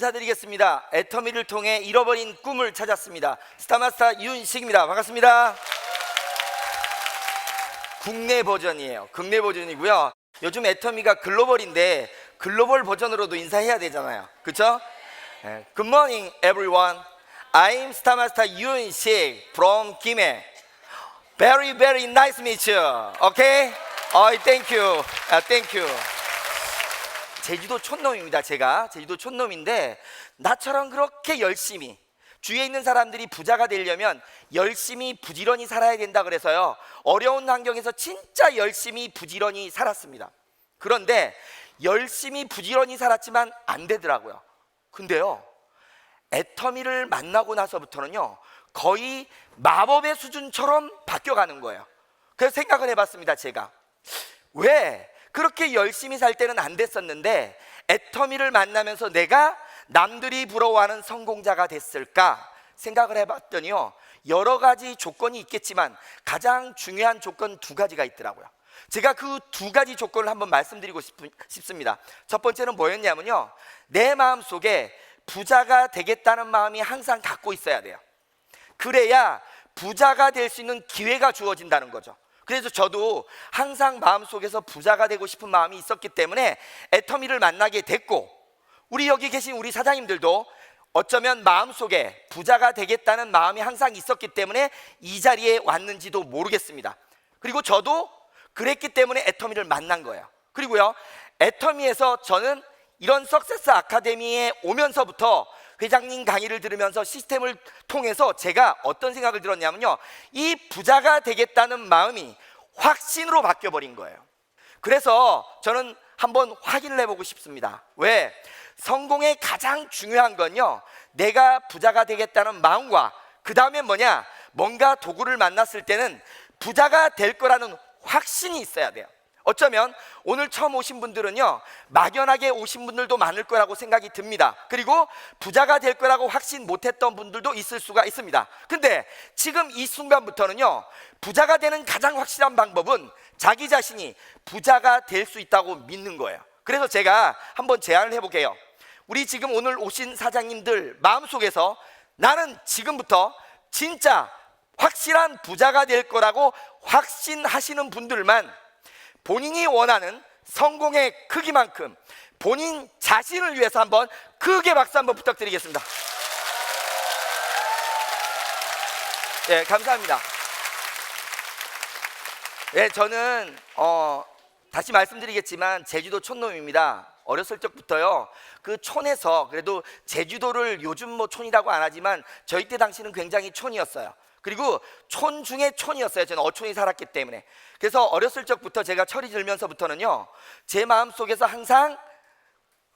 인사드리겠습니다. 애터미를 통해 잃어버린 꿈을 찾았습니다. 스타마스터 윤식입니다. 반갑습니다. 국내 버전이에요. 국내 버전이고요. 요즘 애터미가 글로벌인데 글로벌 버전으로도 인사해야 되잖아요. 그렇죠? Good morning everyone. I'm 스타마스터 윤식 from 김해. Very nice to meet you. Okay? Thank you. Thank you. 제주도 촌놈입니다. 제가 제주도 촌놈인데 나처럼 그렇게 열심히 주위에 있는 사람들이 부자가 되려면 열심히 부지런히 살아야 된다 그래서요, 어려운 환경에서 진짜 열심히 부지런히 살았습니다. 그런데 열심히 부지런히 살았지만 안 되더라고요. 근데요, 애터미를 만나고 나서부터는요 거의 마법의 수준처럼 바뀌어가는 거예요. 그래서 생각을 해봤습니다. 제가 왜 그렇게 열심히 살 때는 안 됐었는데 애터미를 만나면서 내가 남들이 부러워하는 성공자가 됐을까 생각을 해봤더니요, 여러 가지 조건이 있겠지만 가장 중요한 조건 두 가지가 있더라고요. 제가 그 두 가지 조건을 한번 말씀드리고 싶습니다. 첫 번째는 뭐였냐면요, 내 마음속에 부자가 되겠다는 마음이 항상 갖고 있어야 돼요. 그래야 부자가 될 수 있는 기회가 주어진다는 거죠. 그래서 저도 항상 마음속에서 부자가 되고 싶은 마음이 있었기 때문에 애터미를 만나게 됐고, 우리 여기 계신 우리 사장님들도 어쩌면 마음속에 부자가 되겠다는 마음이 항상 있었기 때문에 이 자리에 왔는지도 모르겠습니다. 그리고 저도 그랬기 때문에 애터미를 만난 거예요. 그리고요, 애터미에서 저는 이런 석세스 아카데미에 오면서부터 회장님 강의를 들으면서 시스템을 통해서 제가 어떤 생각을 들었냐면요, 이 부자가 되겠다는 마음이 확신으로 바뀌어버린 거예요. 그래서 저는 한번 확인을 해보고 싶습니다. 왜? 성공의 가장 중요한 건요, 내가 부자가 되겠다는 마음과 그 다음에 뭐냐, 뭔가 도구를 만났을 때는 부자가 될 거라는 확신이 있어야 돼요. 어쩌면 오늘 처음 오신 분들은요, 막연하게 오신 분들도 많을 거라고 생각이 듭니다. 그리고 부자가 될 거라고 확신 못했던 분들도 있을 수가 있습니다. 근데 지금 이 순간부터는요, 부자가 되는 가장 확실한 방법은 자기 자신이 부자가 될 수 있다고 믿는 거예요. 그래서 제가 한번 제안을 해볼게요. 우리 지금 오늘 오신 사장님들 마음속에서 나는 지금부터 진짜 확실한 부자가 될 거라고 확신하시는 분들만 본인이 원하는 성공의 크기만큼 본인 자신을 위해서 한번 크게 박수 한번 부탁드리겠습니다. 네, 감사합니다. 네, 저는 다시 말씀드리겠지만 제주도 촌놈입니다. 어렸을 적부터요, 그 촌에서, 그래도 제주도를 요즘 뭐 촌이라고 안 하지만 저희 때 당시는 굉장히 촌이었어요. 그리고 촌 중에 촌이었어요. 저는 어촌이 살았기 때문에. 그래서 어렸을 적부터 제가 철이 들면서부터는요, 제 마음속에서 항상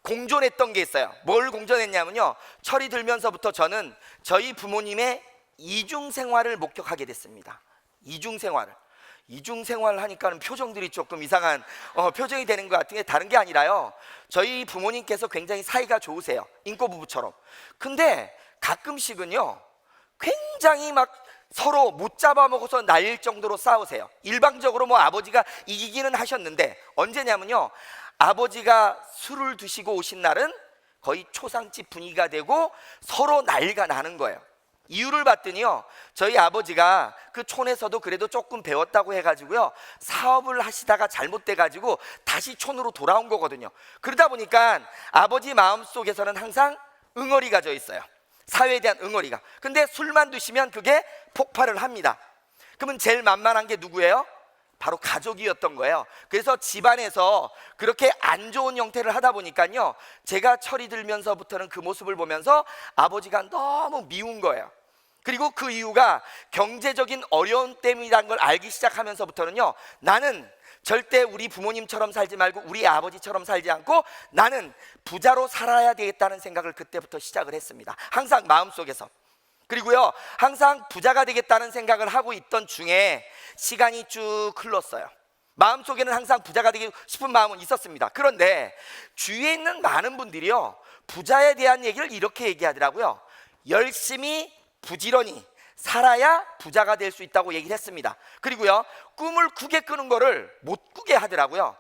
공존했던 게 있어요. 뭘 공존했냐면요, 철이 들면서부터 저는 저희 부모님의 이중생활을 목격하게 됐습니다. 이중생활 하니까는 표정들이 조금 이상한 표정이 되는 것 같은 게 다른 게 아니라요, 저희 부모님께서 굉장히 사이가 좋으세요. 인꼬부부처럼. 근데 가끔씩은요 굉장히 막 서로 못 잡아먹어서 날릴 정도로 싸우세요. 일방적으로 뭐 아버지가 이기기는 하셨는데, 언제냐면요, 아버지가 술을 드시고 오신 날은 거의 초상집 분위기가 되고 서로 난리가 나는 거예요. 이유를 봤더니요, 저희 아버지가 그 촌에서도 그래도 조금 배웠다고 해가지고요, 사업을 하시다가 잘못돼가지고 다시 촌으로 돌아온 거거든요. 그러다 보니까 아버지 마음속에서는 항상 응어리가 져 있어요. 사회에 대한 응어리가. 근데 술만 드시면 그게 폭발을 합니다. 그러면 제일 만만한 게 누구예요? 바로 가족이었던 거예요. 그래서 집안에서 그렇게 안 좋은 형태를 하다 보니까요, 제가 철이 들면서부터는 그 모습을 보면서 아버지가 너무 미운 거예요. 그리고 그 이유가 경제적인 어려움 때문이라는 걸 알기 시작하면서부터는요, 나는 절대 우리 부모님처럼 살지 말고 우리 아버지처럼 살지 않고 나는 부자로 살아야 되겠다는 생각을 그때부터 시작을 했습니다. 항상 마음속에서. 그리고요, 항상 부자가 되겠다는 생각을 하고 있던 중에 시간이 쭉 흘렀어요. 마음속에는 항상 부자가 되고 싶은 마음은 있었습니다. 그런데 주위에 있는 많은 분들이요, 부자에 대한 얘기를 이렇게 얘기하더라고요. 열심히 부지런히 살아야 부자가 될 수 있다고 얘기를 했습니다. 그리고요, 꿈을 크게 꾸는 거를 못 꾸게 하더라고요.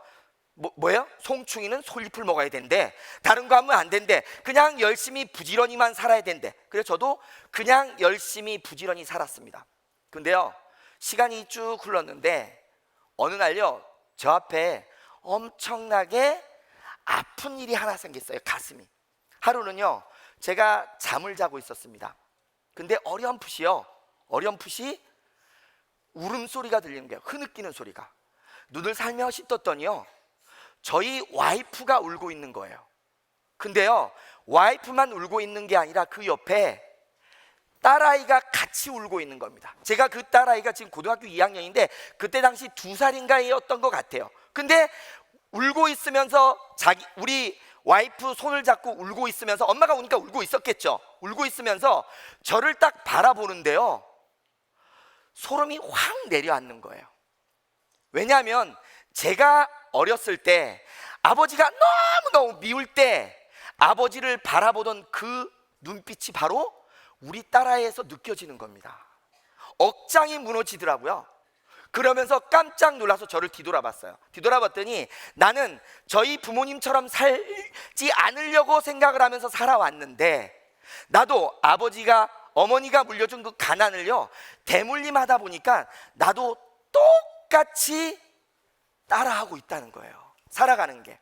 뭐예요? 송충이는 솔잎을 먹어야 된대. 다른 거 하면 안 된대. 그냥 열심히 부지런히만 살아야 된대. 그래서 저도 그냥 열심히 부지런히 살았습니다. 근데요, 시간이 쭉 흘렀는데 어느 날요, 저 앞에 엄청나게 아픈 일이 하나 생겼어요. 가슴이. 하루는요, 제가 잠을 자고 있었습니다. 근데 어렴풋이 울음소리가 들리는 거예요. 흐느끼는 소리가. 눈을 살며시 떴더니요, 저희 와이프가 울고 있는 거예요. 근데요, 와이프만 울고 있는 게 아니라 그 옆에 딸아이가 같이 울고 있는 겁니다. 제가 그 딸아이가 지금 고등학교 2학년인데 그때 당시 2살인가였던 것 같아요. 근데 울고 있으면서 우리 와이프 손을 잡고 울고 있으면서, 엄마가 우니까 울고 있었겠죠. 울고 있으면서 저를 딱 바라보는데요, 소름이 확 내려앉는 거예요. 왜냐하면 제가 어렸을 때 아버지가 너무너무 미울 때 아버지를 바라보던 그 눈빛이 바로 우리 딸아이에서 느껴지는 겁니다. 억장이 무너지더라고요. 그러면서 깜짝 놀라서 저를 뒤돌아봤어요. 뒤돌아봤더니 나는 저희 부모님처럼 살지 않으려고 생각을 하면서 살아왔는데, 나도 어머니가 물려준 그 가난을요, 대물림하다 보니까 나도 똑같이 따라하고 있다는 거예요. 살아가는 게.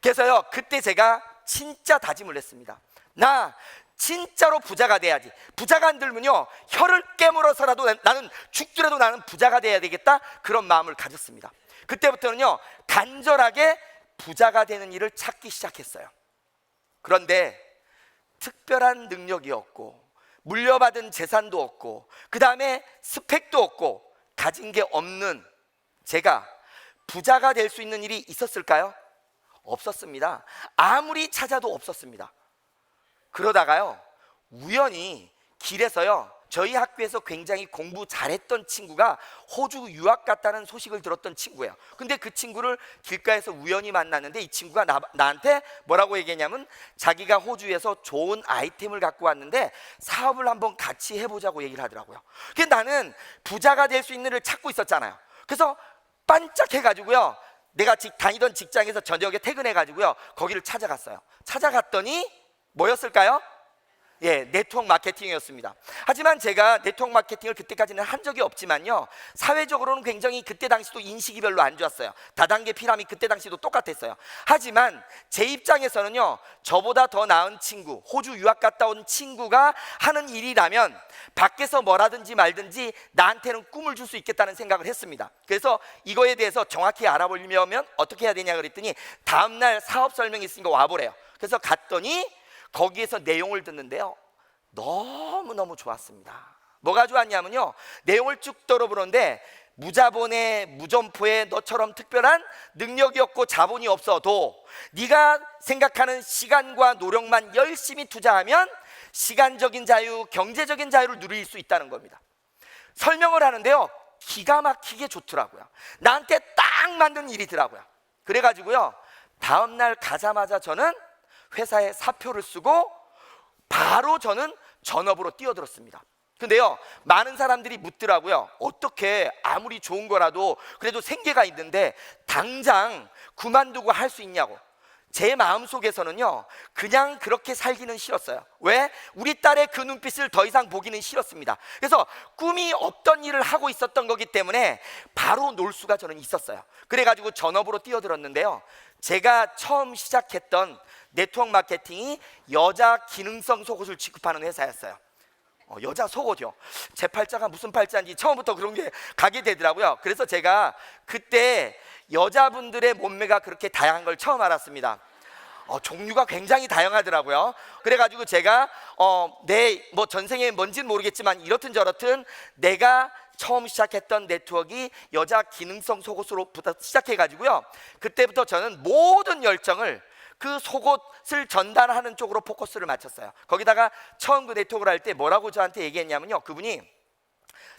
그래서요, 그때 제가 진짜 다짐을 했습니다. 나 진짜로 부자가 돼야지. 부자가 안 되면요, 혀를 깨물어서라도 나는 죽더라도 나는 부자가 돼야 되겠다, 그런 마음을 가졌습니다. 그때부터는요, 간절하게 부자가 되는 일을 찾기 시작했어요. 그런데 특별한 능력이 없고 물려받은 재산도 없고 그 다음에 스펙도 없고 가진 게 없는 제가 부자가 될 수 있는 일이 있었을까요? 없었습니다. 아무리 찾아도 없었습니다. 그러다가요, 우연히 길에서요, 저희 학교에서 굉장히 공부 잘했던 친구가 호주 유학 갔다는 소식을 들었던 친구예요. 근데 그 친구를 길가에서 우연히 만났는데 이 친구가 나한테 뭐라고 얘기했냐면, 자기가 호주에서 좋은 아이템을 갖고 왔는데 사업을 한번 같이 해보자고 얘기를 하더라고요. 근데 나는 부자가 될 수 있는 일을 찾고 있었잖아요. 그래서 반짝해가지고요, 내가 다니던 직장에서 저녁에 퇴근해가지고요, 거기를 찾아갔어요. 찾아갔더니 뭐였을까요? 예, 네트워크 마케팅이었습니다. 하지만 제가 네트워크 마케팅을 그때까지는 한 적이 없지만요, 사회적으로는 굉장히 그때 당시도 인식이 별로 안 좋았어요. 다단계 피라미드 그때 당시도 똑같았어요. 하지만 제 입장에서는요, 저보다 더 나은 친구, 호주 유학 갔다 온 친구가 하는 일이라면 밖에서 뭐라든지 말든지 나한테는 꿈을 줄 수 있겠다는 생각을 했습니다. 그래서 이거에 대해서 정확히 알아보려면 어떻게 해야 되냐 그랬더니, 다음날 사업 설명이 있으니까 와보래요. 그래서 갔더니 거기에서 내용을 듣는데요, 너무너무 좋았습니다. 뭐가 좋았냐면요, 내용을 쭉 들어보는데, 무자본에 무점포에 너처럼 특별한 능력이 없고 자본이 없어도 네가 생각하는 시간과 노력만 열심히 투자하면 시간적인 자유, 경제적인 자유를 누릴 수 있다는 겁니다. 설명을 하는데요, 기가 막히게 좋더라고요. 나한테 딱 맞는 일이더라고요. 그래가지고요, 다음날 가자마자 저는 회사에 사표를 쓰고 바로 저는 전업으로 뛰어들었습니다. 근데요, 많은 사람들이 묻더라고요. 어떻게 아무리 좋은 거라도 그래도 생계가 있는데 당장 그만두고 할 수 있냐고. 제 마음속에서는요, 그냥 그렇게 살기는 싫었어요. 왜? 우리 딸의 그 눈빛을 더 이상 보기는 싫었습니다. 그래서 꿈이 없던 일을 하고 있었던 거기 때문에 바로 놀 수가 저는 있었어요. 그래가지고 전업으로 뛰어들었는데요, 제가 처음 시작했던 네트워크 마케팅이 여자 기능성 속옷을 취급하는 회사였어요. 여자 속옷이요. 제 팔자가 무슨 팔자인지 처음부터 그런 게 가게 되더라고요. 그래서 제가 그때 여자분들의 몸매가 그렇게 다양한 걸 처음 알았습니다. 종류가 굉장히 다양하더라고요. 그래가지고 제가 뭐 전생에 뭔지는 모르겠지만 이렇든 저렇든 내가 처음 시작했던 네트워크가 여자 기능성 속옷으로부터 시작해가지고요, 그때부터 저는 모든 열정을 그 속옷을 전달하는 쪽으로 포커스를 맞췄어요. 거기다가 처음 그 네트워크를 할 때 뭐라고 저한테 얘기했냐면요, 그분이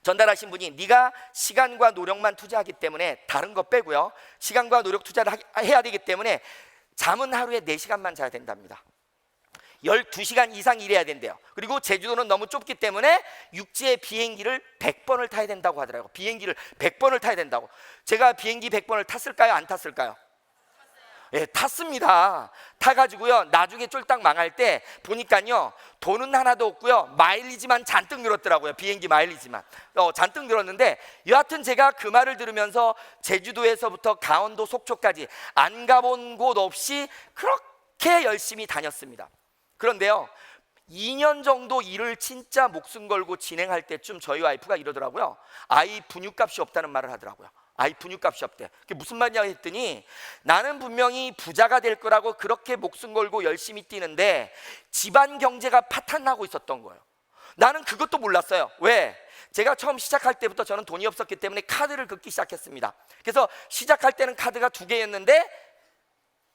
전달하신 분이, 네가 시간과 노력만 투자하기 때문에 다른 거 빼고요, 시간과 노력 투자를 해야 되기 때문에 잠은 하루에 4시간만 자야 된답니다. 12시간 이상 일해야 된대요. 그리고 제주도는 너무 좁기 때문에 육지에 비행기를 100번을 타야 된다고 하더라고요. 비행기를 100번을 타야 된다고. 제가 비행기 100번을 탔을까요? 안 탔을까요? 예, 탔습니다. 타가지고요 나중에 쫄딱 망할 때 보니까요 돈은 하나도 없고요 마일리지만 잔뜩 늘었더라고요. 비행기 마일리지만 잔뜩 늘었는데, 여하튼 제가 그 말을 들으면서 제주도에서부터 강원도 속초까지 안 가본 곳 없이 그렇게 열심히 다녔습니다. 그런데요 2년 정도 일을 진짜 목숨 걸고 진행할 때쯤 저희 와이프가 이러더라고요. 아이 분유값이 없다는 말을 하더라고요. 아이 분유값이 없대. 그게 무슨 말이냐 했더니, 나는 분명히 부자가 될 거라고 그렇게 목숨 걸고 열심히 뛰는데 집안 경제가 파탄나고 있었던 거예요. 나는 그것도 몰랐어요. 왜? 제가 처음 시작할 때부터 저는 돈이 없었기 때문에 카드를 긁기 시작했습니다. 그래서 시작할 때는 카드가 2개였는데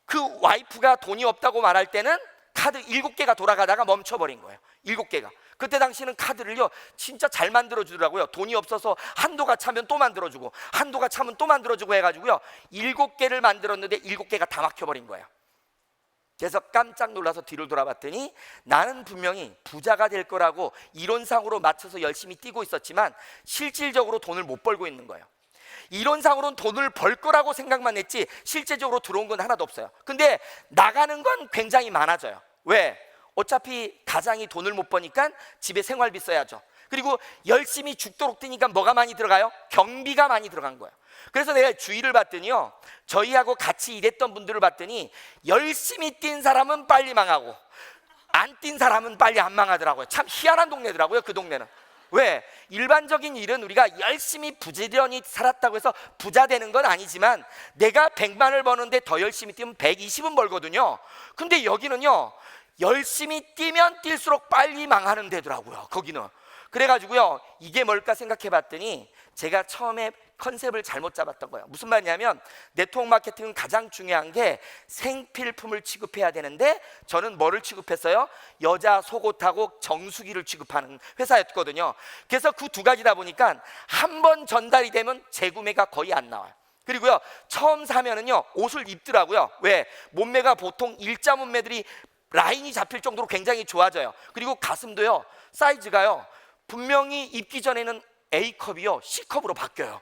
그 와이프가 돈이 없다고 말할 때는 카드 7개가 돌아가다가 멈춰버린 거예요. 7개가. 그때 당시는 카드를요 진짜 잘 만들어주더라고요. 돈이 없어서 한도가 차면 또 만들어주고 한도가 차면 또 만들어주고 해가지고요 7개를 만들었는데 7개가 다 막혀버린 거예요. 그래서 깜짝 놀라서 뒤를 돌아봤더니 나는 분명히 부자가 될 거라고 이론상으로 맞춰서 열심히 뛰고 있었지만 실질적으로 돈을 못 벌고 있는 거예요. 이론상으로는 돈을 벌 거라고 생각만 했지 실제적으로 들어온 건 하나도 없어요. 근데 나가는 건 굉장히 많아져요. 왜? 어차피 가장이 돈을 못 버니까 집에 생활비 써야죠. 그리고 열심히 죽도록 뛰니까 뭐가 많이 들어가요? 경비가 많이 들어간 거예요. 그래서 내가 주위를 봤더니요 저희하고 같이 일했던 분들을 봤더니 열심히 뛴 사람은 빨리 망하고 안 뛴 사람은 빨리 안 망하더라고요. 참 희한한 동네더라고요 그 동네는. 왜? 일반적인 일은 우리가 열심히 부지런히 살았다고 해서 부자 되는 건 아니지만 내가 100만을 버는데 더 열심히 뛰면 120은 벌거든요. 근데 여기는요 열심히 뛰면 뛸수록 빨리 망하는 데더라고요 거기는. 그래가지고요 이게 뭘까 생각해 봤더니 제가 처음에 컨셉을 잘못 잡았던 거예요. 무슨 말이냐면 네트워크 마케팅은 가장 중요한 게 생필품을 취급해야 되는데 저는 뭐를 취급했어요? 여자 속옷하고 정수기를 취급하는 회사였거든요. 그래서 그 2가지다 보니까 한 번 전달이 되면 재구매가 거의 안 나와요. 그리고요 처음 사면은요 옷을 입더라고요. 왜? 몸매가 보통 일자 몸매들이 라인이 잡힐 정도로 굉장히 좋아져요. 그리고 가슴도요 사이즈가요 분명히 입기 전에는 A컵이요 C컵으로 바뀌어요.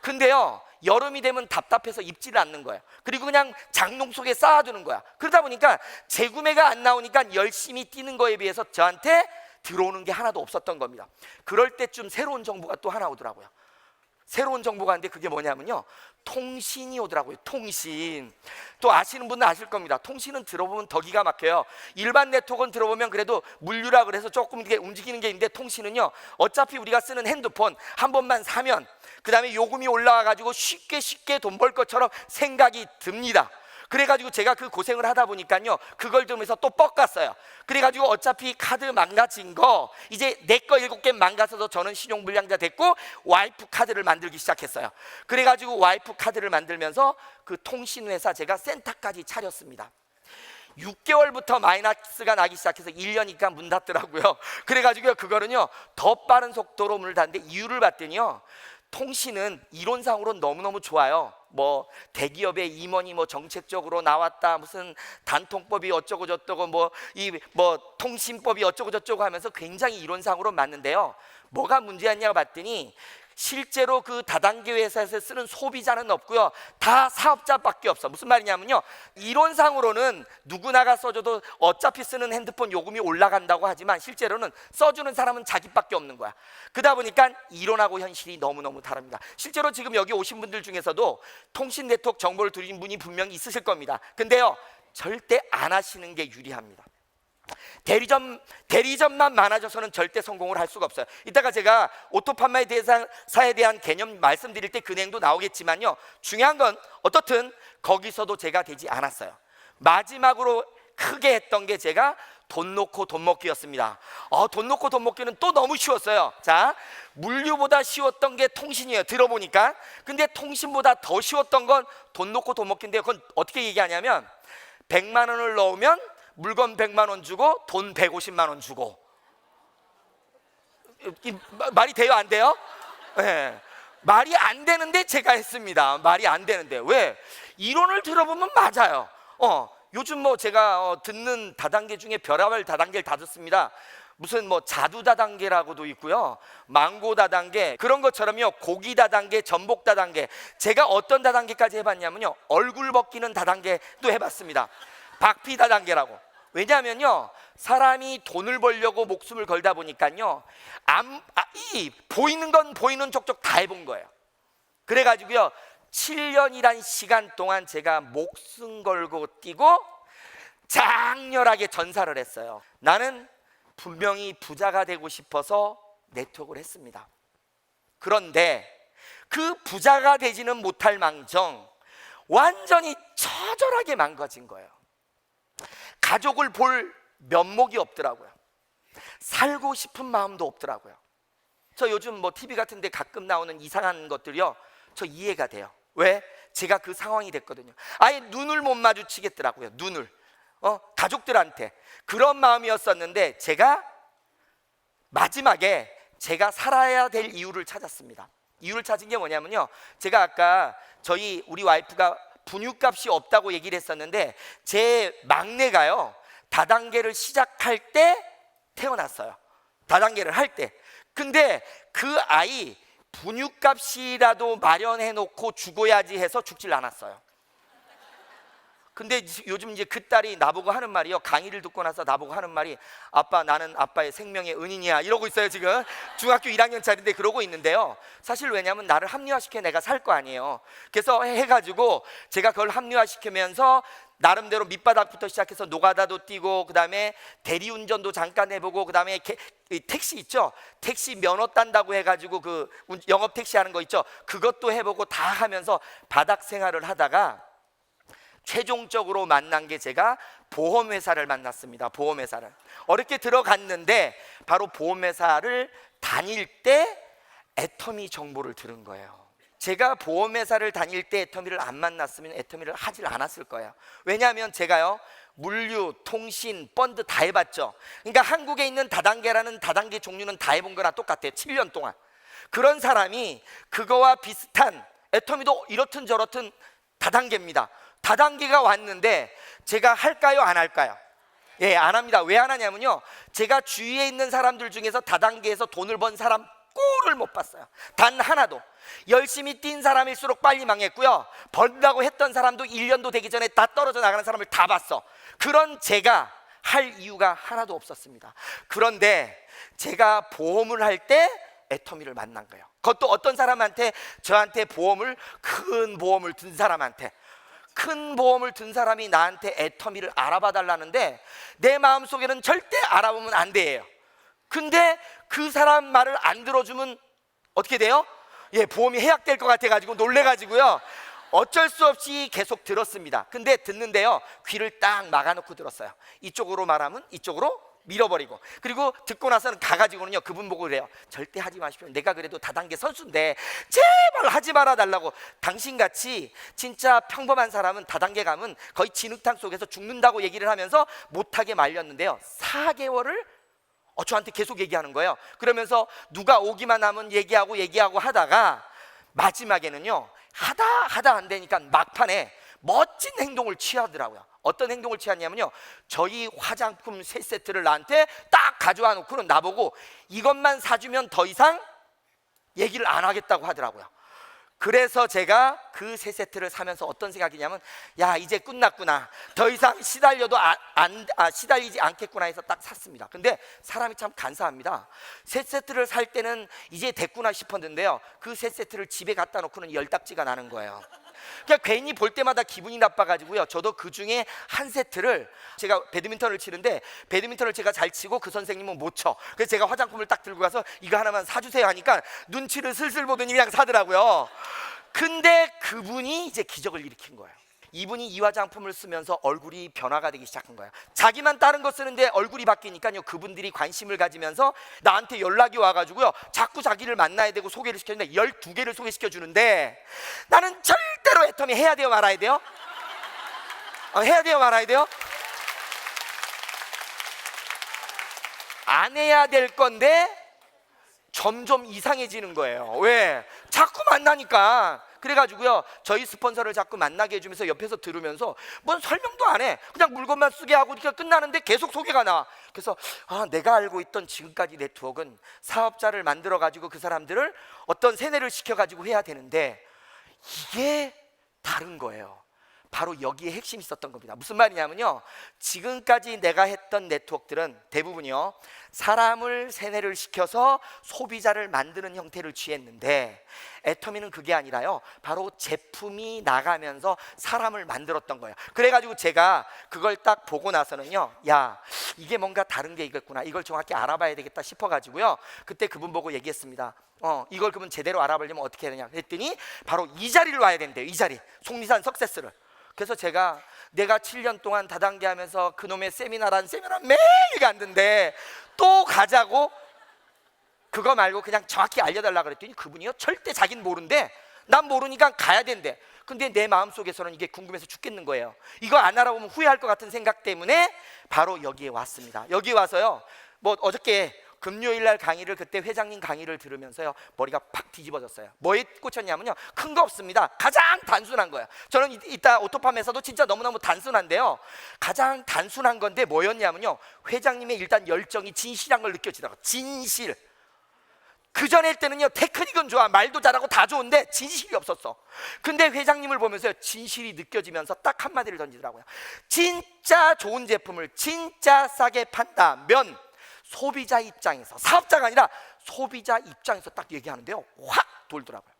근데요 여름이 되면 답답해서 입지를 않는 거예요. 그리고 그냥 장롱 속에 쌓아두는 거야. 그러다 보니까 재구매가 안 나오니까 열심히 뛰는 거에 비해서 저한테 들어오는 게 하나도 없었던 겁니다. 그럴 때쯤 새로운 정보가 또 하나 오더라고요. 새로운 정보가 있는데 그게 뭐냐면요 통신이 오더라고요. 통신. 또 아시는 분은 아실 겁니다. 통신은 들어보면 더 기가 막혀요. 일반 네트워크는 들어보면 그래도 물류라 그래서 조금 이렇게 움직이는 게 있는데, 통신은요 어차피 우리가 쓰는 핸드폰 한 번만 사면 그 다음에 요금이 올라와 가지고 쉽게 돈 벌 것처럼 생각이 듭니다. 그래가지고 제가 그 고생을 하다 보니까요 그걸 들으면서 또 뻑갔어요. 그래가지고 어차피 카드 망가진 거 이제 내 거 7개 망가져서 저는 신용불량자 됐고 와이프 카드를 만들기 시작했어요. 그래가지고 와이프 카드를 만들면서 그 통신회사 제가 센터까지 차렸습니다. 6개월부터 마이너스가 나기 시작해서 1년이니까 문 닫더라고요. 그래가지고 그거는요 더 빠른 속도로 문을 닫는데 이유를 봤더니요 통신은 이론상으로 너무너무 좋아요. 뭐 대기업의 임원이 뭐 정책적으로 나왔다 무슨 단통법이 어쩌고 저쩌고 뭐 통신법이 어쩌고 저쩌고 하면서 굉장히 이론상으로 맞는데요 뭐가 문제였냐고 봤더니 실제로 그 다단계 회사에서 쓰는 소비자는 없고요 다 사업자밖에 없어. 무슨 말이냐면요 이론상으로는 누구나가 써줘도 어차피 쓰는 핸드폰 요금이 올라간다고 하지만 실제로는 써주는 사람은 자기밖에 없는 거야. 그러다 보니까 이론하고 현실이 너무너무 다릅니다. 실제로 지금 여기 오신 분들 중에서도 통신 네트워크 정보를 드린 분이 분명히 있으실 겁니다. 근데요 절대 안 하시는 게 유리합니다. 대리점만 많아져서는 절대 성공을 할 수가 없어요. 이따가 제가 오토판매 대사에 대한 개념 말씀드릴 때 그 내용도 나오겠지만요 중요한 건 어떻든 거기서도 제가 되지 않았어요. 마지막으로 크게 했던 게 제가 돈 놓고 돈 먹기였습니다. 돈 놓고 돈 먹기는 또 너무 쉬웠어요. 자, 물류보다 쉬웠던 게 통신이에요 들어보니까. 근데 통신보다 더 쉬웠던 건 돈 놓고 돈 먹기인데요 그건 어떻게 얘기하냐면 100만 원을 넣으면 물건 100만 원 주고 돈 150만 원 주고. 말이 돼요 안 돼요? 네. 말이 안 되는데 제가 했습니다. 말이 안 되는데. 왜? 이론을 들어보면 맞아요. 요즘 뭐 제가 듣는 다단계 중에 별의별 다단계를 다 듣습니다. 무슨 뭐 자두 다단계라고도 있고요, 망고 다단계, 그런 것처럼요, 고기 다단계, 전복 다단계. 제가 어떤 다단계까지 해봤냐면요, 얼굴 벗기는 다단계도 해봤습니다. 박피 다단계라고. 왜냐하면요, 사람이 돈을 벌려고 목숨을 걸다 보니까요, 이 보이는 건 보이는 족족 다 해본 거예요. 그래가지고요, 7년이란 시간 동안 제가 목숨 걸고 뛰고 장렬하게 전사를 했어요. 나는 분명히 부자가 되고 싶어서 네트워크를 했습니다. 그런데 그 부자가 되지는 못할 망정 완전히 처절하게 망가진 거예요. 가족을 볼 면목이 없더라고요. 살고 싶은 마음도 없더라고요. 저 요즘 뭐 TV 같은 데 가끔 나오는 이상한 것들이요, 저 이해가 돼요. 왜? 제가 그 상황이 됐거든요. 아예 눈을 못 마주치겠더라고요. 눈을. 가족들한테 그런 마음이었었는데, 제가 마지막에 제가 살아야 될 이유를 찾았습니다. 이유를 찾은 게 뭐냐면요, 제가 아까 우리 와이프가 분유값이 없다고 얘기를 했었는데, 제 막내가요, 다단계를 시작할 때 태어났어요. 다단계를 할 때. 근데 그 아이 분유값이라도 마련해 놓고 죽어야지 해서 죽질 않았어요. 근데 요즘 이제 그 딸이 나보고 하는 말이요, 강의를 듣고 나서 나보고 하는 말이, 아빠, 나는 아빠의 생명의 은인이야, 이러고 있어요. 지금 중학교 1학년짜리인데 그러고 있는데요, 사실 왜냐면 나를 합리화시켜 내가 살 거 아니에요. 그래서 해가지고 제가 그걸 합리화시키면서 나름대로 밑바닥부터 시작해서 노가다도 뛰고, 그 다음에 대리운전도 잠깐 해보고, 그 다음에 택시 있죠, 택시 면허 딴다고 해가지고 그 영업 택시 하는 거 있죠, 그것도 해보고 다 하면서 바닥 생활을 하다가 최종적으로 만난 게, 제가 보험회사를 만났습니다. 보험회사를 어렵게 들어갔는데, 바로 보험회사를 다닐 때 애터미 정보를 들은 거예요. 제가 보험회사를 다닐 때 애터미를 안 만났으면 애터미를 하질 않았을 거예요. 왜냐하면 제가요, 물류, 통신, 펀드 다 해봤죠. 그러니까 한국에 있는 다단계라는 다단계 종류는 다 해본 거나 똑같아요. 7년 동안. 그런 사람이 그거와 비슷한, 애터미도 이렇든 저렇든 다단계입니다. 다단계가 왔는데 제가 할까요, 안 할까요? 예, 안 합니다. 왜 안 하냐면요, 제가 주위에 있는 사람들 중에서 다단계에서 돈을 번 사람 꼴을 못 봤어요. 단 하나도. 열심히 뛴 사람일수록 빨리 망했고요, 번다고 했던 사람도 1년도 되기 전에 다 떨어져 나가는 사람을 다 봤어. 그런 제가 할 이유가 하나도 없었습니다. 그런데 제가 보험을 할 때 애터미를 만난 거예요. 그것도 어떤 사람한테, 저한테 큰 보험을 든 사람한테, 큰 보험을 든 사람이 나한테 애터미를 알아봐 달라는데, 내 마음속에는 절대 알아보면 안 돼요. 근데 그 사람 말을 안 들어주면 어떻게 돼요? 예, 보험이 해약될 것 같아가지고 놀래가지고요, 어쩔 수 없이 계속 들었습니다. 근데 듣는데요, 귀를 딱 막아놓고 들었어요. 이쪽으로 말하면 이쪽으로 밀어버리고, 그리고 듣고 나서는 가가지고는요, 그분 보고 그래요. 절대 하지 마십시오. 내가 그래도 다단계 선수인데 제발 하지 말아 달라고. 당신같이 진짜 평범한 사람은 다단계 가면 거의 진흙탕 속에서 죽는다고 얘기를 하면서 못하게 말렸는데요, 4개월을 저한테 계속 얘기하는 거예요. 그러면서 누가 오기만 하면 얘기하고 하다가 마지막에는요, 하다 안 되니까 막판에 멋진 행동을 취하더라고요. 어떤 행동을 취했냐면요, 저희 화장품 3세트를 나한테 딱 가져와 놓고는 나보고 이것만 사주면 더 이상 얘기를 안 하겠다고 하더라고요. 그래서 제가 그 3세트를 사면서 어떤 생각이냐면, 야, 이제 끝났구나, 더 이상 시달리지 않겠구나 해서 딱 샀습니다. 근데 사람이 참 간사합니다. 3세트를 살 때는 이제 됐구나 싶었는데요, 그 3세트를 집에 갖다 놓고는 열딱지가 나는 거예요. 그냥 괜히 볼 때마다 기분이 나빠가지고요, 저도 그 중에 한 세트를, 제가 배드민턴을 치는데 배드민턴을 제가 잘 치고 그 선생님은 못 쳐. 그래서 제가 화장품을 딱 들고 가서 이거 하나만 사주세요 하니까 눈치를 슬슬 보더니 그냥 사더라고요. 근데 그분이 이제 기적을 일으킨 거예요. 이분이 이 화장품을 쓰면서 얼굴이 변화가 되기 시작한 거예요. 자기만 다른 거 쓰는데 얼굴이 바뀌니까요, 그분들이 관심을 가지면서 나한테 연락이 와가지고요, 자꾸 자기를 만나야 되고 소개를 시켰는데 12개를 소개시켜 주는데, 나는 절대로 애터미 해야 돼요, 말아야 돼요? 해야 돼요, 말아야 돼요? 안 해야 될 건데 점점 이상해지는 거예요. 왜? 자꾸 만나니까. 그래가지고요, 저희 스폰서를 자꾸 만나게 해주면서 옆에서 들으면서 뭔 설명도 안 해. 그냥 물건만 쓰게 하고 이렇게 끝나는데 계속 소개가 나와. 그래서 내가 알고 있던 지금까지 네트워크는 사업자를 만들어가지고 그 사람들을 어떤 세뇌를 시켜가지고 해야 되는데 이게 다른 거예요. 바로 여기에 핵심이 있었던 겁니다. 무슨 말이냐면요, 지금까지 내가 했던 네트워크들은 대부분이요, 사람을 세뇌를 시켜서 소비자를 만드는 형태를 취했는데 애터미는 그게 아니라요, 바로 제품이 나가면서 사람을 만들었던 거예요. 그래가지고 제가 그걸 딱 보고 나서는요, 야, 이게 뭔가 다른 게 있겠구나, 이걸 정확히 알아봐야 되겠다 싶어가지고요, 그때 그분 보고 얘기했습니다. 이걸 그러면 제대로 알아보려면 어떻게 해야 되냐 그랬더니 바로 이 자리를 와야 된대요. 이 자리, 속리산 석세스를. 그래서 내가 7년 동안 다단계 하면서 그놈의 세미나란 세미나 매일 갔는데 또 가자고, 그거 말고 그냥 정확히 알려달라 그랬더니 그분이요, 절대 자기는 모른대. 난 모르니까 가야 된대. 근데 내 마음속에서는 이게 궁금해서 죽겠는 거예요. 이거 안 알아보면 후회할 것 같은 생각 때문에 바로 여기에 왔습니다. 여기 와서요, 뭐 어저께 금요일 날 강의를, 그때 회장님 강의를 들으면서요, 머리가 팍 뒤집어졌어요. 뭐에 꽂혔냐면요, 큰 거 없습니다. 가장 단순한 거예요. 저는 이따 오토팜에서도 진짜 너무너무 단순한데요, 가장 단순한 건데 뭐였냐면요, 회장님의 일단 열정이 진실한 걸 느껴지더라고요. 진실. 그 전에 때는요, 테크닉은 좋아, 말도 잘하고 다 좋은데 진실이 없었어. 근데 회장님을 보면서 진실이 느껴지면서 딱 한마디를 던지더라고요. 진짜 좋은 제품을 진짜 싸게 판다면 소비자 입장에서, 사업자가 아니라 소비자 입장에서 딱 얘기하는데요, 확 돌더라고요.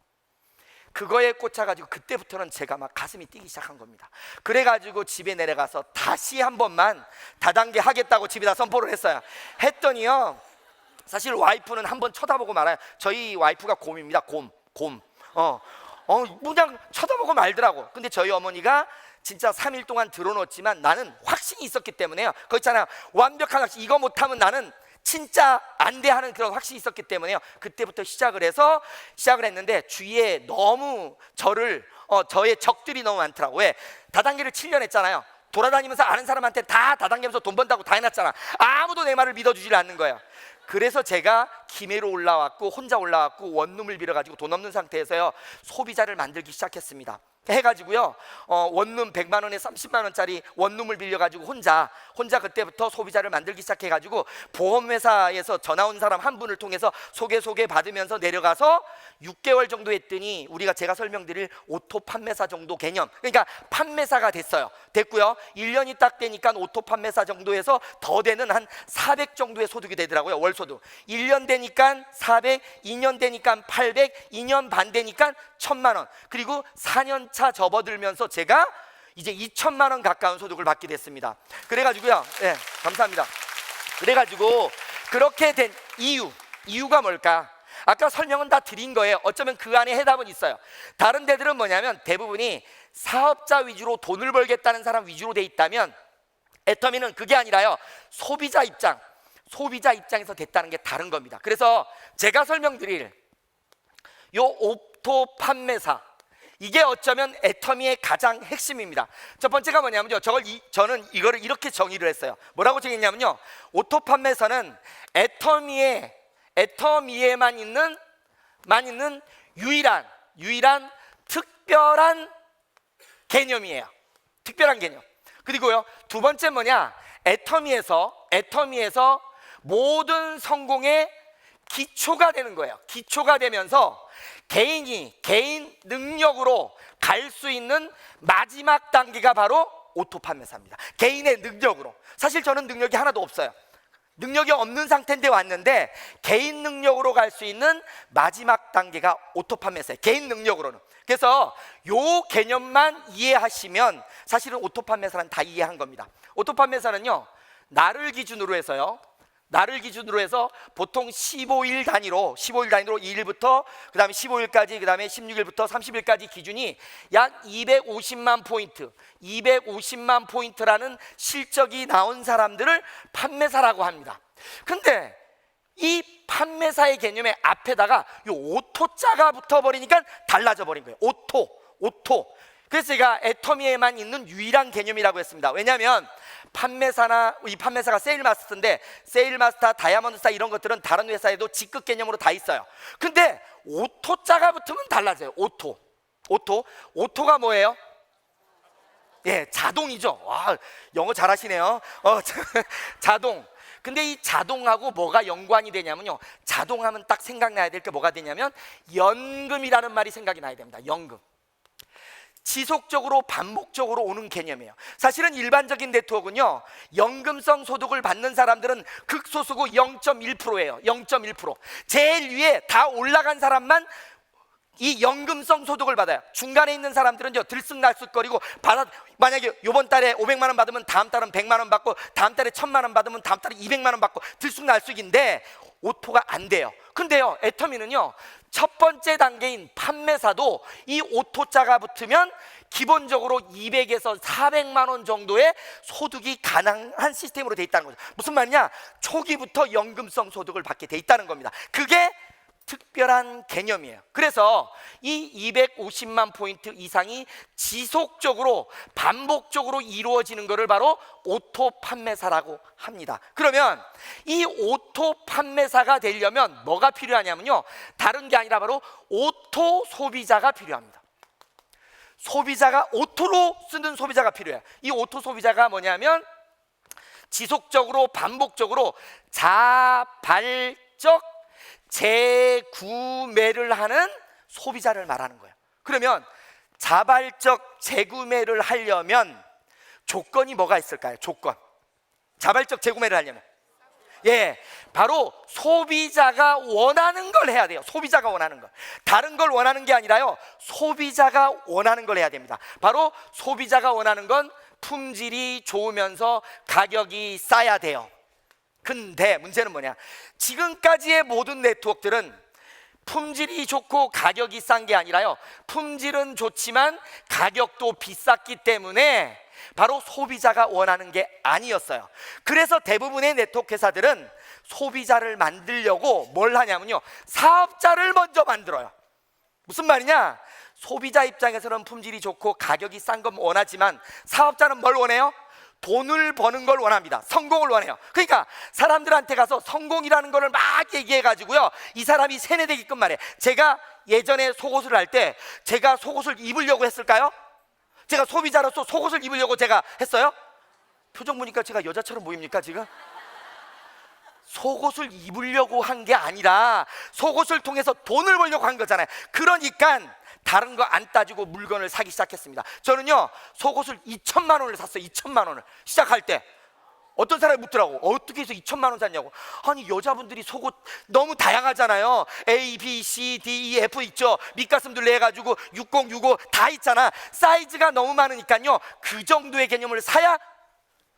그거에 꽂혀가지고 그때부터는 제가 막 가슴이 뛰기 시작한 겁니다. 그래가지고 집에 내려가서 다시 한 번만 다단계 하겠다고 집에다 선포를 했어요. 했더니요, 사실 와이프는 한번 쳐다보고 말아요. 저희 와이프가 곰입니다. 곰. 그냥 쳐다보고 말더라고. 근데 저희 어머니가 진짜 3일 동안 들어놓았지만 나는 확신이 있었기 때문에요. 그거 있잖아요, 완벽한 확신, 이거 못하면 나는 진짜 안 돼 하는 그런 확신이 있었기 때문에요, 그때부터 시작을 했는데 주위에 너무 저의 적들이 너무 많더라고요. 왜? 다단계를 7년 했잖아요. 돌아다니면서 아는 사람한테 다 다단계면서 돈 번다고 다 해놨잖아. 아무도 내 말을 믿어주질 않는 거예요. 그래서 제가 김해로 올라왔고, 혼자 올라왔고, 원룸을 빌어가지고 돈 없는 상태에서요, 소비자를 만들기 시작했습니다. 해가지고요, 원룸 100만 원에 30만 원짜리 원룸을 빌려가지고 혼자 그때부터 소비자를 만들기 시작해가지고 보험회사에서 전화 온 사람 한 분을 통해서 소개 받으면서 내려가서 6개월 정도 했더니 제가 설명드릴 오토 판매사 정도 개념, 그러니까 판매사가 됐고요. 1년이 딱 되니까 오토 판매사 정도에서 더 되는 한 400 정도의 소득이 되더라고요. 월소득. 1년 되니까 400, 2년 되니까 800, 2년 반 되니까 1000만 원, 그리고 4년 차 접어들면서 제가 이제 2천만 원 가까운 소득을 받게 됐습니다. 그래가지고요, 네, 감사합니다. 그래가지고 그렇게 된 이유가 뭘까? 아까 설명은 다 드린 거예요. 어쩌면 그 안에 해답은 있어요. 다른 데들은 뭐냐면 대부분이 사업자 위주로 돈을 벌겠다는 사람 위주로 돼 있다면, 애터미는 그게 아니라요, 소비자 입장에서 됐다는 게 다른 겁니다. 그래서 제가 설명드릴 요 오토 판매사, 이게 어쩌면 애터미의 가장 핵심입니다. 첫 번째가 뭐냐면요, 저는 이거를 이렇게 정의를 했어요. 뭐라고 정했냐면요, 오토 판매사는 애터미에만 있는 유일한 특별한 개념이에요. 특별한 개념. 그리고요, 두 번째 뭐냐, 애터미에서 모든 성공의 기초가 되는 거예요. 기초가 되면서 개인 능력으로 갈 수 있는 마지막 단계가 바로 오토 판매사입니다. 개인의 능력으로. 사실 저는 능력이 하나도 없어요. 능력이 없는 상태인데 왔는데 개인 능력으로 갈 수 있는 마지막 단계가 오토 판매사예요. 개인 능력으로는. 그래서 요 개념만 이해하시면 사실은 오토 판매사는 다 이해한 겁니다. 오토 판매사는요, 나를 기준으로 해서 보통 15일 단위로 2일부터 그 다음에 15일까지, 그 다음에 16일부터 30일까지 기준이 약 250만 포인트라는 실적이 나온 사람들을 판매사라고 합니다. 근데 이 판매사의 개념의 앞에다가 이 오토자가 붙어버리니까 달라져 버린 거예요. 오토. 그래서 제가 애터미에만 있는 유일한 개념이라고 했습니다. 왜냐하면 이 판매사가 세일마스터인데, 세일마스터, 다이아몬드스타 이런 것들은 다른 회사에도 직급 개념으로 다 있어요. 근데 오토자가 붙으면 달라져요. 오토. 오토가 뭐예요? 예, 자동이죠. 와, 영어 잘하시네요. 자동. 근데 이 자동하고 뭐가 연관이 되냐면요, 자동하면 딱 생각나야 될 게 뭐가 되냐면 연금이라는 말이 생각이 나야 됩니다. 연금. 지속적으로 반복적으로 오는 개념이에요. 사실은 일반적인 네트워크는요, 연금성 소득을 받는 사람들은 극소수고 0.1%예요. 0.1%. 제일 위에 다 올라간 사람만 이 연금성 소득을 받아요. 중간에 있는 사람들은요, 들쑥날쑥거리고 만약에 이번 달에 500만 원 받으면 다음 달은 100만 원 받고, 다음 달에 1000만 원 받으면 다음 달에 200만 원 받고, 들쑥날쑥인데 오토가 안 돼요. 근데요, 애터미는요, 첫 번째 단계인 판매사도 이 오토자가 붙으면 기본적으로 200에서 400만 원 정도의 소득이 가능한 시스템으로 돼 있다는 거죠. 무슨 말이냐? 초기부터 연금성 소득을 받게 돼 있다는 겁니다. 그게 특별한 개념이에요. 그래서 이 250만 포인트 이상이 지속적으로 반복적으로 이루어지는 것을 바로 오토 판매사라고 합니다. 그러면 이 오토 판매사가 되려면 뭐가 필요하냐면요, 다른 게 아니라 바로 오토 소비자가 필요합니다. 소비자가 오토로 쓰는 소비자가 필요해요. 이 오토 소비자가 뭐냐면 지속적으로 반복적으로 자발적 재구매를 하는 소비자를 말하는 거예요. 그러면 자발적 재구매를 하려면 조건이 뭐가 있을까요? 조건. 자발적 재구매를 하려면, 예, 바로 소비자가 원하는 걸 해야 돼요. 소비자가 원하는 걸. 다른 걸 원하는 게 아니라요, 소비자가 원하는 걸 해야 됩니다. 바로 소비자가 원하는 건 품질이 좋으면서 가격이 싸야 돼요. 근데 문제는 뭐냐? 지금까지의 모든 네트워크들은 품질이 좋고 가격이 싼 게 아니라요, 품질은 좋지만 가격도 비쌌기 때문에 바로 소비자가 원하는 게 아니었어요. 그래서 대부분의 네트워크 회사들은 소비자를 만들려고 뭘 하냐면요, 사업자를 먼저 만들어요. 무슨 말이냐? 소비자 입장에서는 품질이 좋고 가격이 싼 건 원하지만 사업자는 뭘 원해요? 돈을 버는 걸 원합니다. 성공을 원해요. 그러니까 사람들한테 가서 성공이라는 걸 막 얘기해가지고요, 이 사람이 세뇌되게끔 말해. 제가 예전에 속옷을 할 때 제가 속옷을 입으려고 했을까요? 제가 소비자로서 속옷을 입으려고 제가 했어요? 표정 보니까 제가 여자처럼 보입니까 지금? 속옷을 입으려고 한 게 아니라 속옷을 통해서 돈을 벌려고 한 거잖아요. 그러니까 다른 거 안 따지고 물건을 사기 시작했습니다. 저는요, 속옷을 2천만 원을 샀어요. 2천만 원을 시작할 때. 어떤 사람이 묻더라고. 어떻게 해서 2천만 원 샀냐고. 아니, 여자분들이 속옷 너무 다양하잖아요. A, B, C, D, E, F 있죠. 밑가슴들 내가지고 60, 65 다 있잖아. 사이즈가 너무 많으니까요, 그 정도의 개념을 사야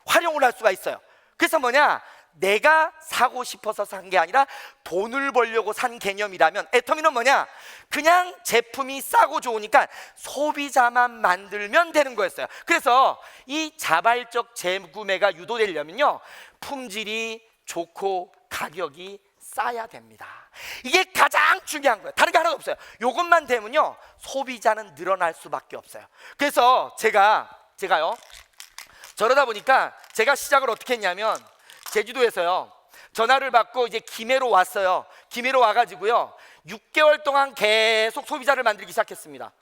활용을 할 수가 있어요. 그래서 뭐냐, 내가 사고 싶어서 산 게 아니라 돈을 벌려고 산 개념이라면, 애터미는 뭐냐, 그냥 제품이 싸고 좋으니까 소비자만 만들면 되는 거였어요. 그래서 이 자발적 재구매가 유도되려면요, 품질이 좋고 가격이 싸야 됩니다. 이게 가장 중요한 거예요. 다른 게 하나도 없어요. 이것만 되면요, 소비자는 늘어날 수밖에 없어요. 그래서 제가요, 저러다 보니까 제가 시작을 어떻게 했냐면, 제주도에서요, 전화를 받고 이제 김해로 왔어요. 김해로 와가지고요, 6개월 동안 계속 소비자를 만들기 시작했습니다.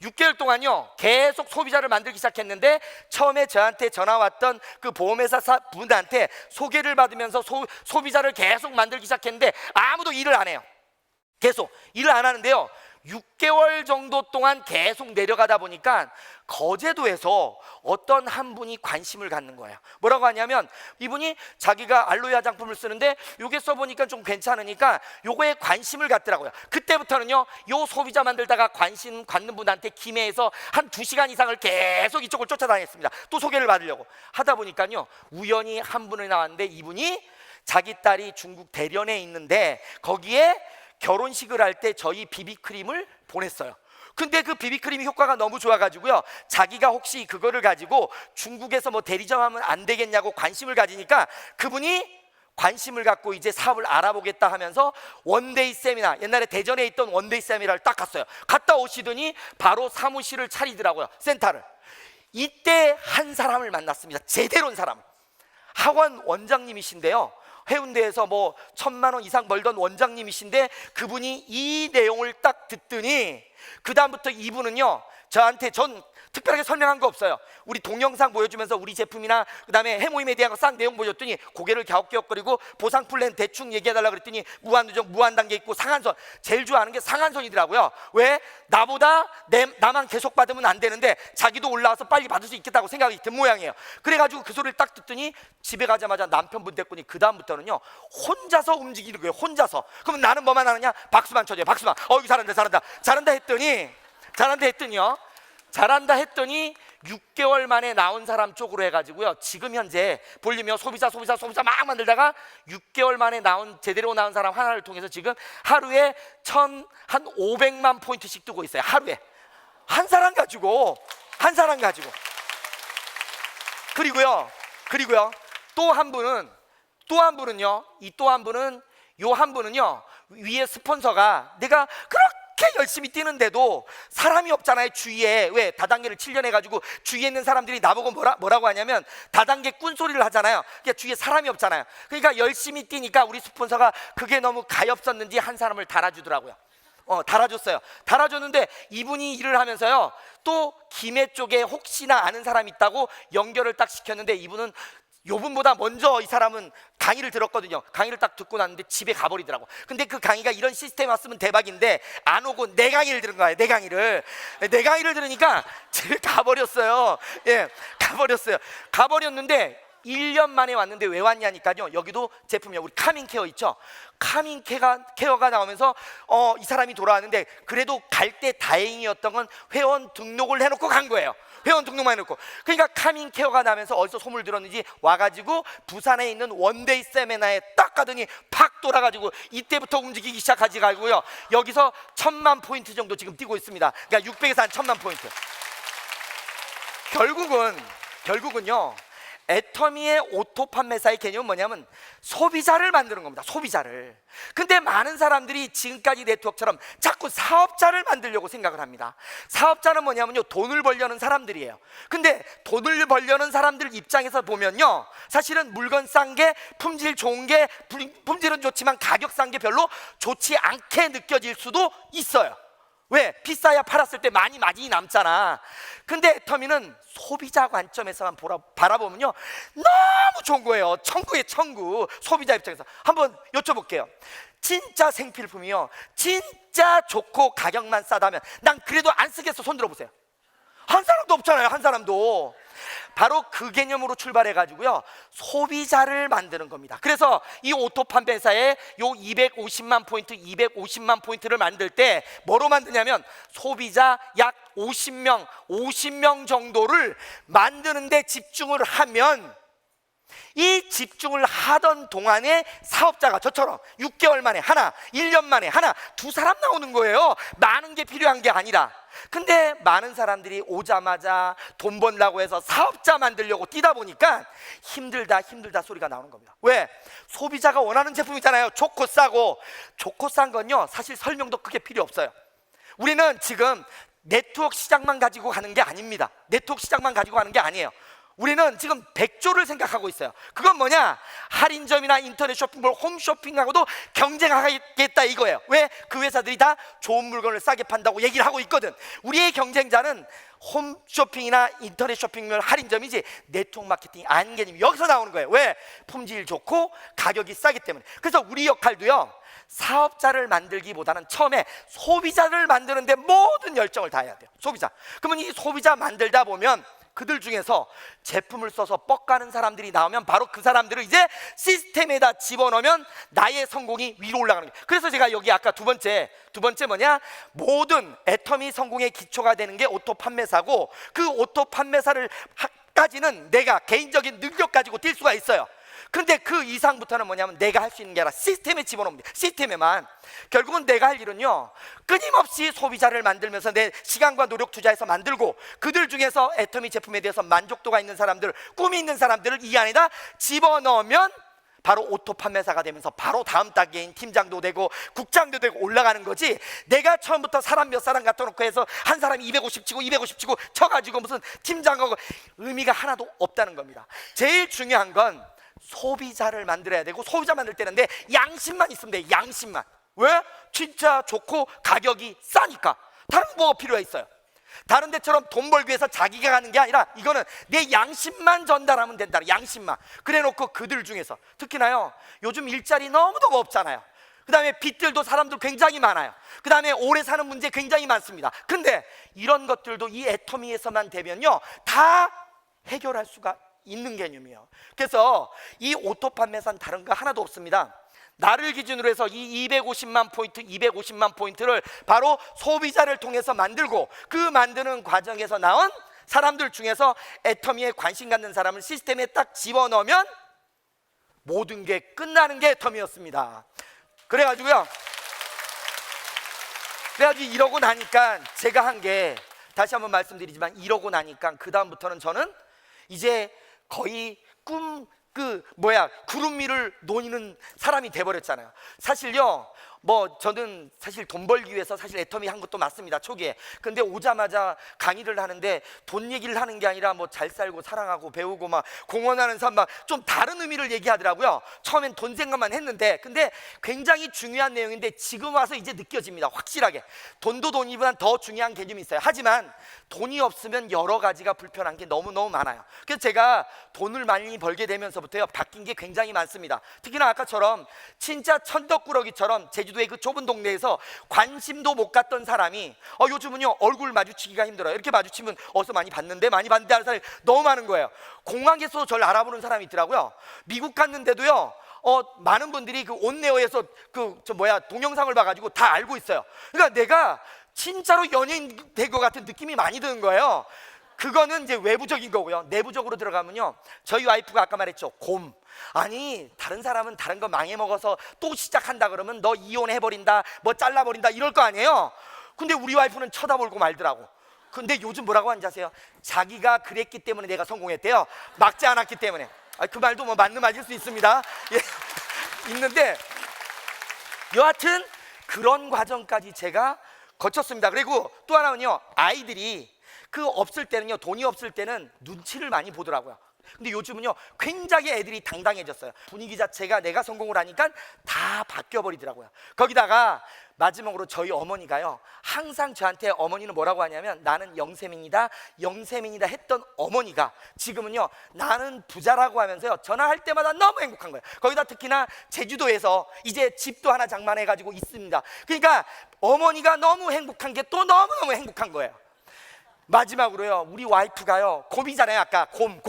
6개월 동안요, 계속 소비자를 만들기 시작했는데, 처음에 저한테 전화 왔던 그 보험회사 분한테 소개를 받으면서 소비자를 계속 만들기 시작했는데 아무도 일을 안 해요. 계속 일을 안 하는데요, 6개월 정도 동안 계속 내려가다 보니까 거제도에서 어떤 한 분이 관심을 갖는 거예요. 뭐라고 하냐면, 이분이 자기가 알로에 화장품을 쓰는데 요게 써보니까 좀 괜찮으니까 요거에 관심을 갖더라고요. 그때부터는요, 요 소비자 만들다가 관심 갖는 분한테 김해에서 한 2시간 이상을 계속 이쪽을 쫓아다녔습니다. 또 소개를 받으려고 하다 보니까요, 우연히 한 분이 나왔는데, 이분이 자기 딸이 중국 대련에 있는데 거기에 결혼식을 할 때 저희 비비크림을 보냈어요. 근데 그 비비크림이 효과가 너무 좋아가지고요, 자기가 혹시 그거를 가지고 중국에서 뭐 대리점하면 안 되겠냐고 관심을 가지니까, 그분이 관심을 갖고 이제 사업을 알아보겠다 하면서 원데이 세미나, 옛날에 대전에 있던 원데이 세미나를 딱 갔어요. 갔다 오시더니 바로 사무실을 차리더라고요, 센터를. 이때 한 사람을 만났습니다. 제대로 온 사람, 학원 원장님이신데요, 해운대에서 뭐 1,000만 원 이상 벌던 원장님이신데 그분이 이 내용을 딱 듣더니 그 다음부터 이분은요 저한테 전 특별하게 설명한 거 없어요. 우리 동영상 보여주면서 우리 제품이나 그 다음에 해모임에 대한 거 싹 내용 보여줬더니 고개를 갸웃갸웃거리고 보상 플랜 대충 얘기해달라 그랬더니 무한누적 무한단계 있고 상한선, 제일 좋아하는 게 상한선이더라고요. 왜? 나보다 나만 계속 받으면 안 되는데 자기도 올라와서 빨리 받을 수 있겠다고 생각이 든 모양이에요. 그래가지고 그 소리를 딱 듣더니 집에 가자마자 남편분 됐더니 그 다음부터는요 혼자서 움직이는 거예요. 혼자서. 그러면 나는 뭐만 하느냐? 박수만 쳐줘요. 박수만. 이거 잘한다 했더니요 잘한다 했더니 6개월 만에 나온 사람 쪽으로 해가지고요 지금 현재 볼륨이요 소비자 막 만들다가 6개월 만에 제대로 나온 사람 하나를 통해서 지금 하루에 한 500만 포인트씩 뜨고 있어요. 하루에 한 사람 가지고 그리고요 또 한 분은요 위에 스폰서가 내가 그렇게 열심히 뛰는데도 사람이 없잖아요 주위에. 왜? 다단계를 7년 해가지고 주위에 있는 사람들이 나보고 뭐라고 하냐면 다단계 꾼소리를 하잖아요. 그러니까 주위에 사람이 없잖아요. 그러니까 열심히 뛰니까 우리 스폰서가 그게 너무 가엾었는지 한 사람을 달아주더라고요. 달아줬어요. 달아줬는데 이분이 일을 하면서요 또 김해 쪽에 혹시나 아는 사람이 있다고 연결을 딱 시켰는데 이분은 요분보다 먼저 이 사람은 강의를 들었거든요. 강의를 딱 듣고 났는데 집에 가버리더라고. 근데 그 강의가 이런 시스템 왔으면 대박인데 안 오고 내 강의를 들은 거예요. 내 강의를 들으니까 집에 가버렸어요. 가버렸는데 1년 만에 왔는데 왜 왔냐니까요 여기도 제품이요 우리 카민케어 있죠. 카민케어가 나오면서 이 사람이 돌아왔는데 그래도 갈 때 다행이었던 건 회원 등록을 해놓고 간 거예요. 회원 등록만 해놓고. 그러니까 카민케어가 나면서 어디서 소문을 들었는지 와가지고 부산에 있는 원데이 세미나에 딱 가더니 팍 돌아가지고 이때부터 움직이기 시작하지고요 여기서 1,000만 포인트 정도 지금 뛰고 있습니다. 그러니까 600에서 한 1,000만 포인트. 결국은요 애터미의 오토 판매사의 개념은 뭐냐면 소비자를 만드는 겁니다. 소비자를. 근데 많은 사람들이 지금까지 네트워크처럼 자꾸 사업자를 만들려고 생각을 합니다. 사업자는 뭐냐면요 돈을 벌려는 사람들이에요. 근데 돈을 벌려는 사람들 입장에서 보면요 사실은 물건 싼 게 품질 좋은 게 품질은 좋지만 가격 싼 게 별로 좋지 않게 느껴질 수도 있어요. 왜? 비싸야 팔았을 때 많이 남잖아. 근데 애터미는 소비자 관점에서만 바라보면요 너무 좋은 거예요. 천국의 천국. 소비자 입장에서 한번 여쭤볼게요. 진짜 생필품이요 진짜 좋고 가격만 싸다면 난 그래도 안 쓰겠어. 손 들어보세요. 한 사람도 없잖아요. 한 사람도. 바로 그 개념으로 출발해가지고요 소비자를 만드는 겁니다. 그래서 이 오토 판매사의 요 250만 포인트를 만들 때 뭐로 만드냐면 소비자 약 50명 정도를 만드는데 집중을 하면 이 집중을 하던 동안에 사업자가 저처럼 6개월 만에 하나, 1년 만에 하나, 두 사람 나오는 거예요. 많은 게 필요한 게 아니라. 근데 많은 사람들이 오자마자 돈 번다고 해서 사업자 만들려고 뛰다 보니까 힘들다 소리가 나오는 겁니다. 왜? 소비자가 원하는 제품이잖아요. 좋고 싸고. 좋고 싼 건요 사실 설명도 크게 필요 없어요. 우리는 지금 네트워크 시장만 가지고 가는 게 아닙니다. 네트워크 시장만 가지고 가는 게 아니에요. 우리는 지금 100조를 생각하고 있어요. 그건 뭐냐? 할인점이나 인터넷 쇼핑몰, 홈쇼핑하고도 경쟁하겠다 이거예요. 왜? 그 회사들이 다 좋은 물건을 싸게 판다고 얘기를 하고 있거든. 우리의 경쟁자는 홈쇼핑이나 인터넷 쇼핑몰 할인점이지 네트워크 마케팅이 아닌 개념이 여기서 나오는 거예요. 왜? 품질 좋고 가격이 싸기 때문에. 그래서 우리 역할도요 사업자를 만들기보다는 처음에 소비자를 만드는데 모든 열정을 다해야 돼요. 소비자. 그러면 이 소비자 만들다 보면 그들 중에서 제품을 써서 뻑가는 사람들이 나오면 바로 그 사람들을 이제 시스템에다 집어넣으면 나의 성공이 위로 올라가는 거예요. 그래서 제가 여기 아까 두 번째 뭐냐? 모든 애터미 성공의 기초가 되는 게 오토 판매사고 그 오토 판매사를 까지는 내가 개인적인 능력 가지고 뛸 수가 있어요. 그런데 그 이상부터는 뭐냐면 내가 할 수 있는 게 아니라 시스템에 집어넣습니다. 시스템에만. 결국은 내가 할 일은요 끊임없이 소비자를 만들면서 내 시간과 노력 투자해서 만들고 그들 중에서 애터미 제품에 대해서 만족도가 있는 사람들, 꿈이 있는 사람들을 이 안에다 집어넣으면 바로 오토 판매사가 되면서 바로 다음 단계인 팀장도 되고 국장도 되고 올라가는 거지. 내가 처음부터 사람 몇 사람 갖다 놓고 해서 한 사람이 250 치고 쳐가지고 무슨 팀장하고 의미가 하나도 없다는 겁니다. 제일 중요한 건 소비자를 만들어야 되고, 소비자 만들 때는 내 양심만 있으면 돼. 양심만. 왜? 진짜 좋고 가격이 싸니까. 다른 거 뭐가 필요해 있어요? 다른 데처럼 돈 벌기 위해서 자기가 가는 게 아니라 이거는 내 양심만 전달하면 된다. 양심만. 그래 놓고 그들 중에서 특히나요, 요즘 일자리 너무너무 없잖아요. 그 다음에 빚들도 사람들 굉장히 많아요. 그 다음에 오래 사는 문제 굉장히 많습니다. 근데 이런 것들도 이 애터미에서만 되면요, 다 해결할 수가 있는 개념이에요. 그래서 이 오토 판매사는 다른 거 하나도 없습니다. 나를 기준으로 해서 이 250만 포인트를 바로 소비자를 통해서 만들고, 그 만드는 과정에서 나온 사람들 중에서 애터미에 관심 갖는 사람을 시스템에 딱 집어넣으면 모든 게 끝나는 게 애터미였습니다. 그래가지고 이러고 나니까 제가 한 게, 다시 한번 말씀드리지만, 이러고 나니까 그 다음부터는 저는 이제 거의 구름 위를 노니는 사람이 돼버렸잖아요. 사실요, 저는 사실 돈 벌기 위해서 사실 애터미 한 것도 맞습니다, 초기에. 근데 오자마자 강의를 하는데 돈 얘기를 하는 게 아니라 잘 살고 사랑하고 배우고 막 공헌하는 삶, 막 좀 다른 의미를 얘기하더라고요. 처음엔 돈 생각만 했는데, 근데 굉장히 중요한 내용인데 지금 와서 이제 느껴집니다, 확실하게. 돈도 돈이보다 더 중요한 개념이 있어요. 하지만 돈이 없으면 여러 가지가 불편한 게 너무너무 많아요. 그래서 제가 돈을 많이 벌게 되면서부터요, 바뀐 게 굉장히 많습니다. 특히나 아까처럼 진짜 천덕꾸러기처럼 제주도의 그 좁은 동네에서 관심도 못 갖던 사람이 요즘은요, 얼굴 마주치기가 힘들어요. 이렇게 마주치면 어디서 많이 봤는데 하는 사람이 너무 많은 거예요. 공항에서도 저를 알아보는 사람이 있더라고요. 미국 갔는데도요, 많은 분들이 그 온네어에서 동영상을 봐가지고 다 알고 있어요. 그러니까 내가 진짜로 연예인 된 것 같은 느낌이 많이 드는 거예요. 그거는 이제 외부적인 거고요. 내부적으로 들어가면요, 저희 와이프가 아까 말했죠, 아니 다른 사람은 다른 거 망해먹어서 또 시작한다 그러면 너 이혼해버린다, 잘라버린다 이럴 거 아니에요. 근데 우리 와이프는 쳐다보고 말더라고. 근데 요즘 뭐라고 하는지 아세요? 자기가 그랬기 때문에 내가 성공했대요. 막지 않았기 때문에. 그 말도 맞는 말일 수 있습니다. 예. 있는데 여하튼 그런 과정까지 제가 거쳤습니다. 그리고 또 하나는요, 아이들이 없을 때는요, 돈이 없을 때는 눈치를 많이 보더라고요. 근데 요즘은요, 굉장히 애들이 당당해졌어요. 분위기 자체가 내가 성공을 하니까 다 바뀌어버리더라고요. 거기다가 마지막으로 저희 어머니가요, 항상 저한테, 어머니는 뭐라고 하냐면, 나는 영세민이다 했던 어머니가 지금은요, 나는 부자라고 하면서요, 전화할 때마다 너무 행복한 거예요. 거기다 특히나 제주도에서 이제 집도 하나 장만해가지고 있습니다. 그러니까 어머니가 너무 행복한 게 또 너무너무 행복한 거예요. 마지막으로요, 우리 와이프가요, 곰이잖아요. 아까 곰.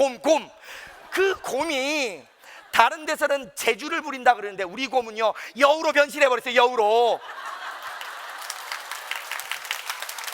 그 곰이 다른 데서는 재주를 부린다 그러는데 우리 곰은요, 여우로 변신해버렸어요. 여우로.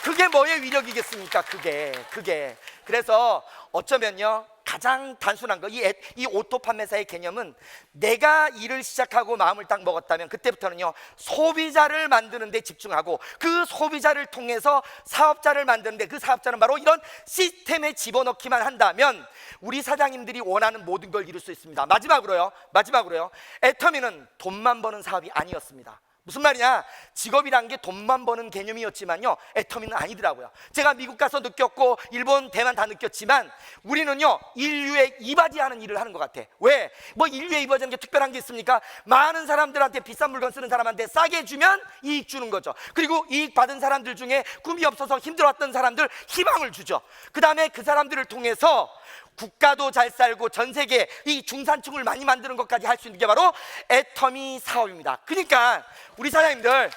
그게 뭐의 위력이겠습니까? 그게. 그래서 어쩌면요, 가장 단순한 거, 이 오토 판매사의 개념은, 내가 일을 시작하고 마음을 딱 먹었다면 그때부터는요, 소비자를 만드는 데 집중하고, 그 소비자를 통해서 사업자를 만드는데, 그 사업자는 바로 이런 시스템에 집어넣기만 한다면 우리 사장님들이 원하는 모든 걸 이룰 수 있습니다. 마지막으로요, 애터미는 돈만 버는 사업이 아니었습니다. 무슨 말이냐, 직업이란 게 돈만 버는 개념이었지만요, 애터미는 아니더라고요. 제가 미국 가서 느꼈고 일본, 대만 다 느꼈지만, 우리는요, 인류의 이바지하는 일을 하는 것 같아. 왜? 인류의 이바지하는 게 특별한 게 있습니까? 많은 사람들한테 비싼 물건 쓰는 사람한테 싸게 주면 이익 주는 거죠. 그리고 이익 받은 사람들 중에 꿈이 없어서 힘들었던 사람들 희망을 주죠. 그 다음에 그 사람들을 통해서 국가도 잘 살고 전 세계 이 중산층을 많이 만드는 것까지 할 수 있는 게 바로 애터미 사업입니다. 그러니까 우리 사장님들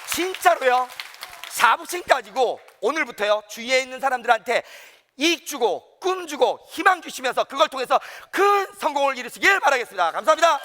진짜로요, 자부심 가지고 오늘부터요, 주위에 있는 사람들한테 이익 주고 꿈 주고 희망 주시면서 그걸 통해서 큰 성공을 이루시길 바라겠습니다. 감사합니다.